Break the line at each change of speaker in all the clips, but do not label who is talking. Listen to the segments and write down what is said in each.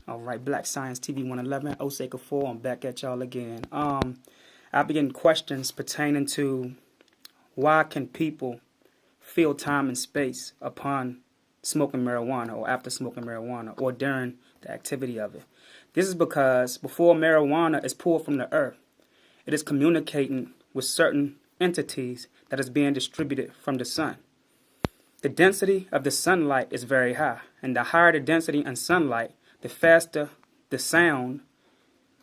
All right, Black Science TV 111, Osei Kufuor, I'm back at y'all again. I've been getting questions pertaining to why can people feel time and space upon smoking marijuana or after smoking marijuana or during the activity of it. This is because before marijuana is pulled from the earth, it is communicating with certain entities that is being distributed from the sun. The density of the sunlight is very high, and the higher the density in sunlight, the faster the sound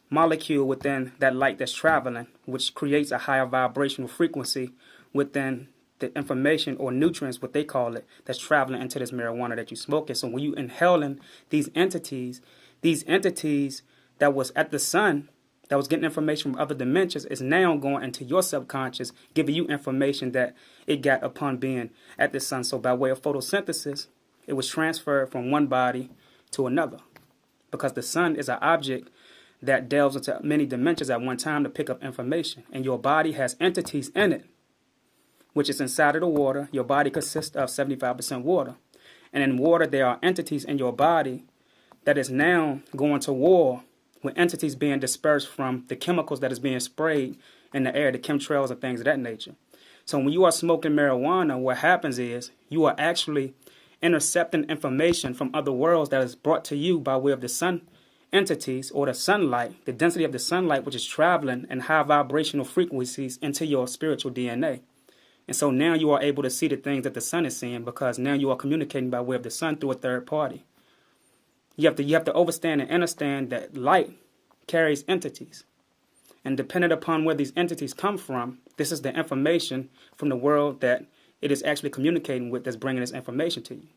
molecule within that light that's traveling, which creates a higher vibrational frequency within the information or nutrients, what they call it, that's traveling into this marijuana that you're smoking. So when you inhaling these entities that was at the sun, that was getting information from other dimensions, is now going into your subconscious, giving you information that it got upon being at the sun. So by way of photosynthesis, it was transferred from one body to another, because the sun is an object that delves into many dimensions at one time to pick up information. And your body has entities in it, which is inside of the water. Your body consists of 75% water. And in water, there are entities in your body that is now going to war with entities being dispersed from the chemicals that is being sprayed in the air, the chemtrails and things of that nature. So when you are smoking marijuana, what happens is you are actually intercepting information from other worlds that is brought to you by way of the sun entities or the sunlight, the density of the sunlight, which is traveling in high vibrational frequencies into your spiritual DNA. And so now you are able to see the things that the sun is seeing, because now you are communicating by way of the sun through a third party. You have to understand and understand that light carries entities. And depending upon where these entities come from, this is the information from the world that it is actually communicating with that's bringing this information to you.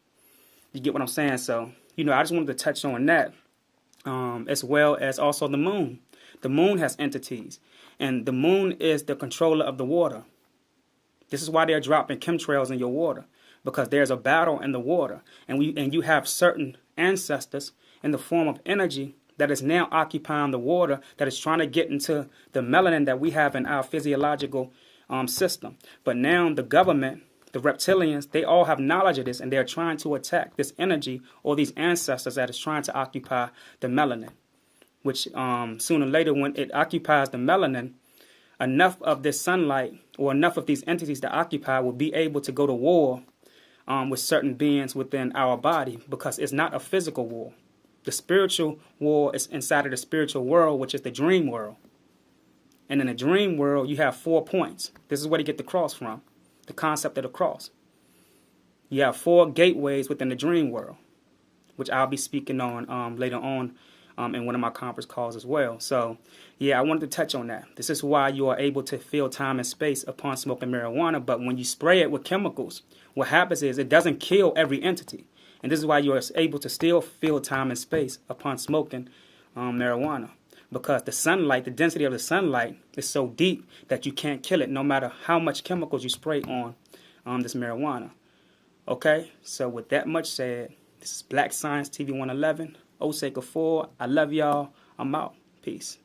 You get what I'm saying? So, I just wanted to touch on that, as well as also the moon. The moon has entities, and the moon is the controller of the water. This is why they're dropping chemtrails in your water, because there's a battle in the water, and you have certain ancestors in the form of energy that is now occupying the water, that is trying to get into the melanin that we have in our physiological system. But now the government, the reptilians, they all have knowledge of this, and they're trying to attack this energy or these ancestors that is trying to occupy the melanin, which sooner or later, when it occupies the melanin, enough of this sunlight or enough of these entities to occupy will be able to go to war with certain beings within our body, because it's not a physical war. The spiritual war is inside of the spiritual world, which is the dream world. And in the dream world, you have 4 points. This is where you get the cross from, the concept of the cross. You have 4 gateways within the dream world, which I'll be speaking on later on in one of my conference calls as well. So, yeah, I wanted to touch on that. This is why you are able to feel time and space upon smoking marijuana. But when you spray it with chemicals, what happens is it doesn't kill every entity. And this is why you are able to still feel time and space upon smoking marijuana. Because the sunlight, the density of the sunlight is so deep that you can't kill it, no matter how much chemicals you spray on this marijuana. Okay, so with that much said, this is Black Science TV 111. Osei Kufuor, I love y'all. I'm out. Peace.